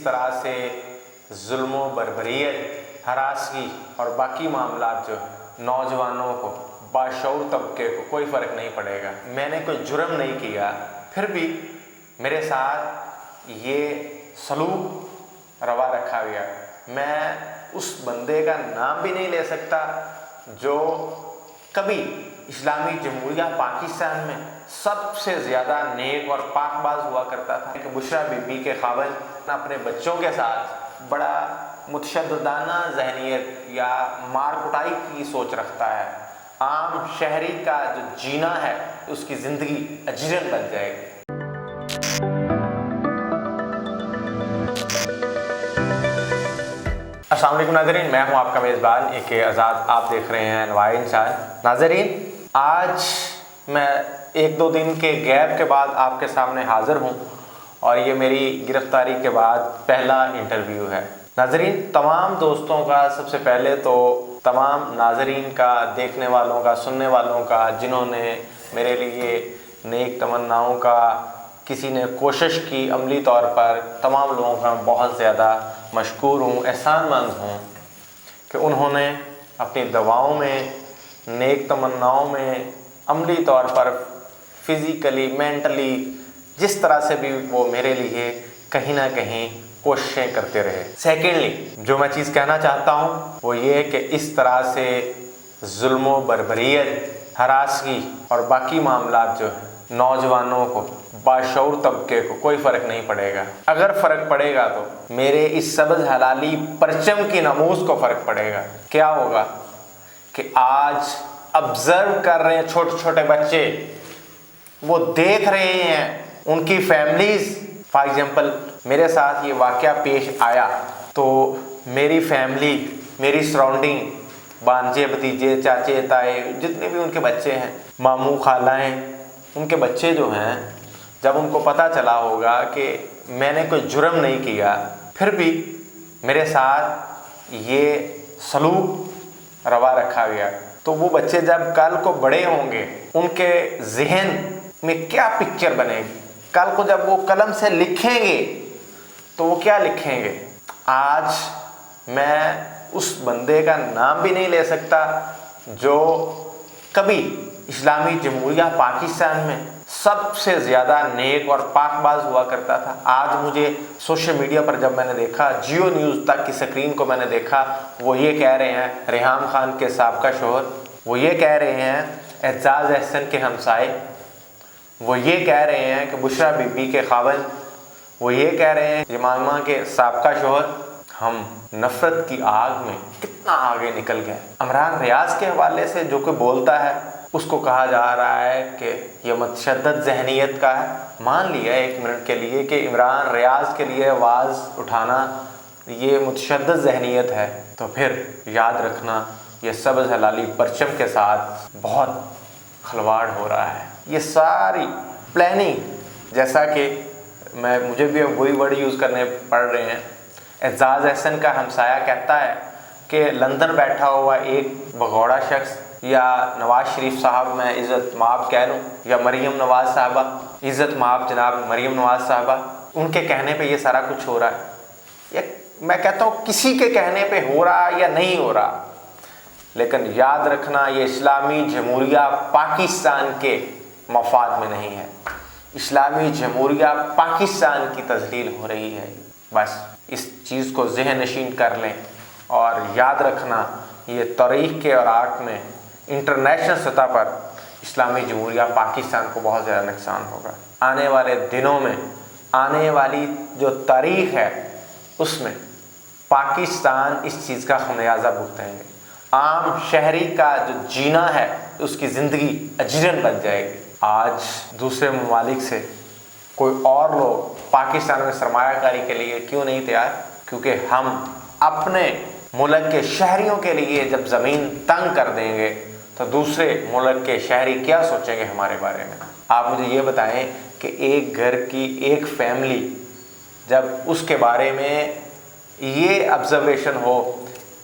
طرح سے ظلم و بربریت، ہراسگی اور باقی معاملات جو ہیں نوجوانوں کو، باشعور طبقے کو کوئی فرق نہیں پڑے گا۔ میں نے کوئی جرم نہیں کیا، پھر بھی میرے ساتھ یہ سلوک روا رکھا گیا۔ میں اس بندے کا نام بھی نہیں لے سکتا جو کبھی اسلامی جمہوریہ پاکستان میں سب سے زیادہ نیک اور پاک باز ہوا کرتا تھا کہ بشریٰ بی بی کے خاوند اپنے بچوں کے ساتھ بڑا متشددانہ ذہنیت یا مار کٹائی کی سوچ رکھتا ہے، عام شہری کا جو جینا ہے اس کی زندگی اجیرن بن جائے گی۔ السلام علیکم ناظرین، میں ہوں آپ کا میزبان ایک آزاد، آپ دیکھ رہے ہیں انواع انسان۔ ناظرین، آج میں ایک دو دن کے گیپ کے بعد آپ کے سامنے حاضر ہوں اور یہ میری گرفتاری کے بعد پہلا انٹرویو ہے۔ ناظرین، تمام دوستوں کا، سب سے پہلے تو تمام ناظرین کا، دیکھنے والوں کا، سننے والوں کا، جنہوں نے میرے لیے نیک تمناؤں کا، کسی نے کوشش کی عملی طور پر، تمام لوگوں کا بہت زیادہ مشکور ہوں، احسان مند ہوں کہ انہوں نے اپنی دعاؤں میں، نیک تمناؤں میں، عملی طور پر فزیکلی، مینٹلی، جس طرح سے بھی وہ میرے لیے کہیں نہ کہیں کوششیں کرتے رہے۔ سیکنڈلی، جو میں چیز کہنا چاہتا ہوں وہ یہ کہ اس طرح سے ظلم و بربریت، ہراسگی اور باقی معاملات جو ہیں نوجوانوں کو، باشعور طبقے کو کوئی فرق نہیں پڑے گا۔ اگر فرق پڑے گا تو میرے اس سبز حلالی پرچم کی ناموز کو فرق پڑے گا۔ کیا ہوگا کہ آج آبزرو کر رہے ہیں چھوٹے چھوٹے بچے، وہ دیکھ رہے ہیں ان کی فیملیز۔ فار ایگزامپل، میرے ساتھ یہ واقعہ پیش آیا تو میری فیملی، میری سراؤنڈنگ، بانجے، بھتیجے، چاچے، تائے، جتنے بھی ان کے بچے ہیں، ماموں، خالائیں، ان کے بچے جو ہیں، جب ان کو پتہ چلا ہوگا کہ میں نے کوئی جرم نہیں کیا، پھر بھی میرے ساتھ یہ سلوک روا رکھا گیا، تو وہ بچے جب کل کو بڑے ہوں گے ان کے ذہن میں کیا پکچر بنے گی؟ کل کو جب وہ قلم سے لکھیں گے تو وہ کیا لکھیں گے؟ آج میں اس بندے کا نام بھی نہیں لے سکتا جو کبھی اسلامی جمہوریہ پاکستان میں سب سے زیادہ نیک اور پاک باز ہوا کرتا تھا۔ آج مجھے سوشل میڈیا پر جب میں نے دیکھا، جیو نیوز تک کی سکرین کو میں نے دیکھا، وہ یہ کہہ رہے ہیں، ریحام خان کے سابقہ شوہر، وہ یہ کہہ رہے ہیں، اعجاز احسن کے ہمسائے، وہ یہ کہہ رہے ہیں کہ بشریٰ بی بی کے خاوند، وہ یہ کہہ رہے ہیں یمامہ کے سابقہ شوہر۔ ہم نفرت کی آگ میں کتنا آگے نکل گئے۔ عمران ریاض کے حوالے سے جو کوئی بولتا ہے اس کو کہا جا رہا ہے کہ یہ متشدد ذہنیت کا ہے۔ مان لیا ایک منٹ کے لیے کہ عمران ریاض کے لیے آواز اٹھانا یہ متشدد ذہنیت ہے، تو پھر یاد رکھنا یہ سبز حلالی پرچم کے ساتھ بہت کھلواڑ ہو رہا ہے۔ یہ ساری پلاننگ، جیسا کہ مجھے بھی وہی ورڈ یوز کرنے پڑ رہے ہیں، اعجاز احسن کا ہمسایہ کہتا ہے کہ لندن بیٹھا ہوا ایک بگوڑا شخص، یا نواز شریف صاحب میں عزت مآب کہہ لوں، یا مریم نواز صاحبہ، عزت مآب جناب مریم نواز صاحبہ، ان کے کہنے پہ یہ سارا کچھ ہو رہا ہے۔ یا میں کہتا ہوں کسی کے کہنے پہ ہو رہا یا نہیں ہو رہا، لیکن یاد رکھنا یہ اسلامی جمہوریہ پاکستان کے مفاد میں نہیں ہے۔ اسلامی جمہوریہ پاکستان کی تذلیل ہو رہی ہے۔ بس اس چیز کو ذہن نشین کر لیں اور یاد رکھنا یہ تاریخ کے اور آرٹ میں انٹرنیشنل سطح پر اسلامی جمہوریہ پاکستان کو بہت زیادہ نقصان ہوگا۔ آنے والے دنوں میں، آنے والی جو تاریخ ہے اس میں پاکستان اس چیز کا خمیازہ بھگتیں گے۔ عام شہری کا جو جینا ہے اس کی زندگی اجیرن بن جائے گی۔ آج دوسرے ممالک سے کوئی اور لوگ پاکستان میں سرمایہ کاری کے لیے کیوں نہیں تیار؟ کیونکہ ہم اپنے ملک کے شہریوں کے لیے جب زمین تنگ کر دیں گے تو دوسرے ملک کے شہری کیا سوچیں گے ہمارے بارے میں؟ آپ مجھے یہ بتائیں کہ ایک گھر کی ایک فیملی جب اس کے بارے میں یہ آبزرویشن ہو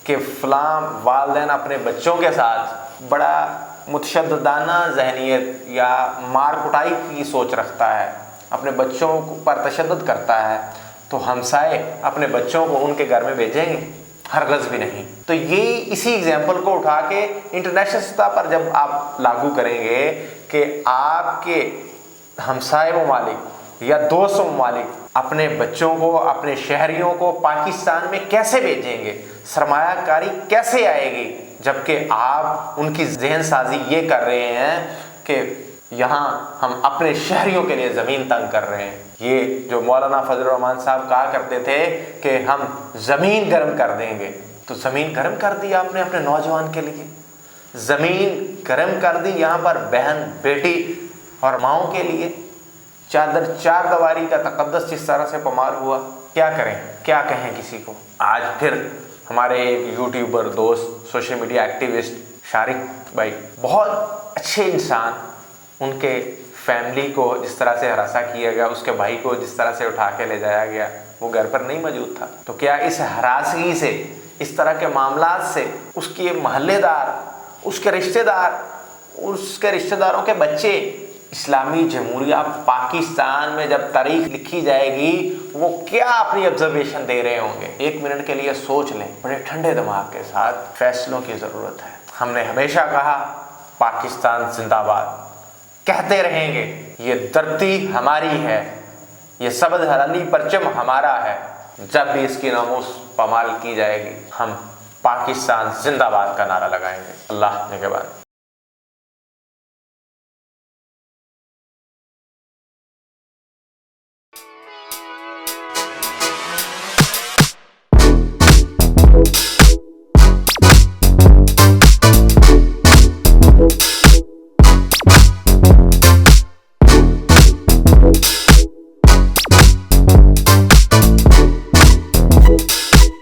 کہ فلاں والدین اپنے بچوں کے ساتھ بڑا متشددانہ ذہنیت یا مار کٹائی کی سوچ رکھتا ہے، اپنے بچوں پر تشدد کرتا ہے، تو ہمسائے اپنے بچوں کو ان کے گھر میں بھیجیں گے؟ ہرگز بھی نہیں۔ تو یہ اسی ایگزامپل کو اٹھا کے انٹرنیشنل سطح پر جب آپ لاگو کریں گے کہ آپ کے ہمسائے ممالک یا دوست ممالک اپنے بچوں کو، اپنے شہریوں کو پاکستان میں کیسے بھیجیں گے، سرمایہ کاری کیسے آئے گی، جبکہ آپ ان کی ذہن سازی یہ کر رہے ہیں کہ یہاں ہم اپنے شہریوں کے لیے زمین تنگ کر رہے ہیں۔ یہ جو مولانا فضل الرحمان صاحب کہا کرتے تھے کہ ہم زمین گرم کر دیں گے، تو زمین گرم کر دی آپ نے اپنے نوجوان کے لیے، زمین گرم کر دی یہاں پر بہن بیٹی اور ماؤں کے لیے۔ چادر چار دیواری کا تقدس جس طرح سے پامال ہوا، کیا کریں، کیا کہیں کسی کو۔ آج پھر ہمارے ایک یوٹیوبر دوست، سوشل میڈیا ایکٹیوسٹ شارق بھائی، بہت اچھے انسان، ان کے فیملی کو جس طرح سے ہراساں کیا گیا، اس کے بھائی کو جس طرح سے اٹھا کے لے جایا گیا، وہ گھر پر نہیں موجود تھا، تو کیا اس ہراسگی سے، اس طرح کے معاملات سے اس کے محلے دار، اس کے رشتہ دار، اس کے رشتہ داروں کے بچے اسلامی جمہوریہ پاکستان میں جب تاریخ لکھی جائے گی وہ کیا اپنی آبزرویشن دے رہے ہوں گے؟ 1 منٹ کے لیے سوچ لیں، بڑے ٹھنڈے دماغ کے ساتھ فیصلوں کی ضرورت ہے۔ ہم نے ہمیشہ کہا پاکستان زندہ باد، کہتے رہیں گے، یہ دھرتی ہماری ہے، یہ سبز ہلالی پرچم ہمارا ہے، جب بھی اس کی ناموس پامال کی جائے گی ہم پاکستان زندہ باد کا نعرہ لگائیں گے۔ اللہ نگہبان۔